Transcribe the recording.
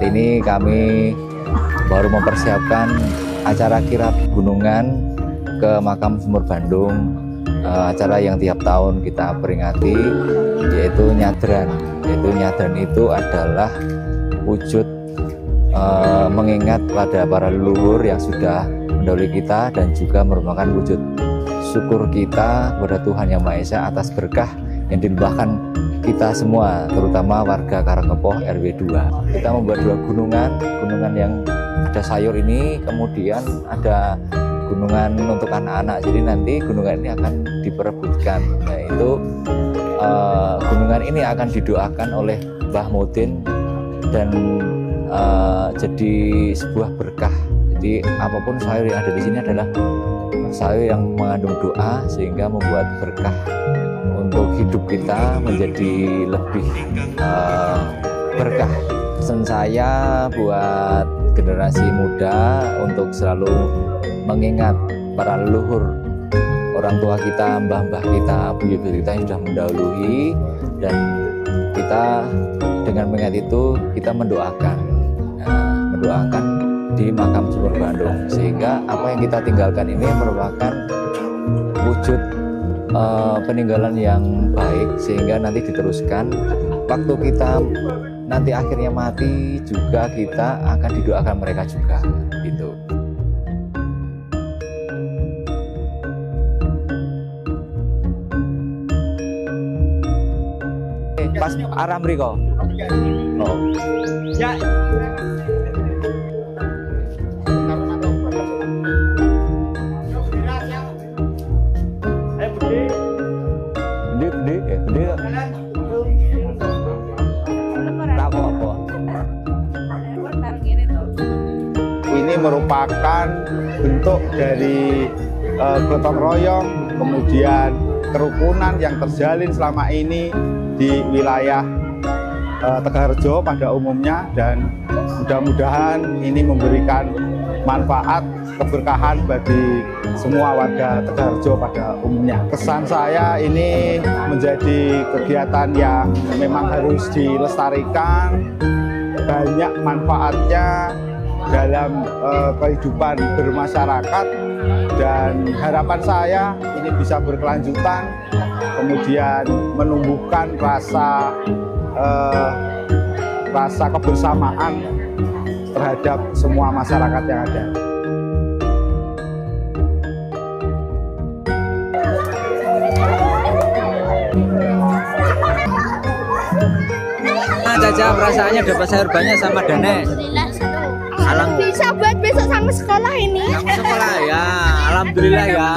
Saat ini kami baru mempersiapkan acara kirap gunungan ke Makam Sumur Bandung, acara yang tiap tahun kita peringati, yaitu nyadran. Yaitu nyadran itu adalah wujud mengingat pada para leluhur yang sudah mendahului kita, dan juga merupakan wujud syukur kita kepada Tuhan Yang Maha Esa atas berkah yang dilimpahkan kita semua, terutama warga Karangkepoh RW 2. Kita membuat 2 gunungan yang ada sayur ini, kemudian ada gunungan untuk anak-anak. Jadi nanti gunungan ini akan diperebutkan. Nah itu gunungan ini akan didoakan oleh Mbah Mudin dan jadi sebuah berkah. Jadi apapun sayur yang ada di sini adalah sayur yang mengandung doa, sehingga membuat berkah untuk hidup kita menjadi lebih berkah. Pesan saya buat generasi muda untuk selalu mengingat para leluhur, orang tua kita, mbah-mbah kita, buyut-buyut kita yang sudah mendahului, dan kita dengan mengingat itu kita mendoakan di Makam Sumur Bandung, sehingga apa yang kita tinggalkan ini merupakan wujud peninggalan yang baik, sehingga nanti diteruskan waktu kita nanti akhirnya mati juga, kita akan didoakan mereka juga gitu. Pas aram mriko. Oh. Ya. Ini merupakan bentuk dari gotong royong, kemudian kerukunan yang terjalin selama ini di wilayah Tegalrejo pada umumnya, dan mudah-mudahan ini memberikan manfaat keberkahan bagi semua warga Tegalrejo pada umumnya. Kesan saya ini menjadi kegiatan yang memang harus dilestarikan, banyak manfaatnya dalam kehidupan bermasyarakat, dan harapan saya ini bisa berkelanjutan, kemudian menumbuhkan rasa kebersamaan terhadap semua masyarakat yang ada. Caca, perasaannya dapat sayur banyak sama Dane? Bisa buat besok sama sekolah ini. Sama sekolah ya, alhamdulillah ya.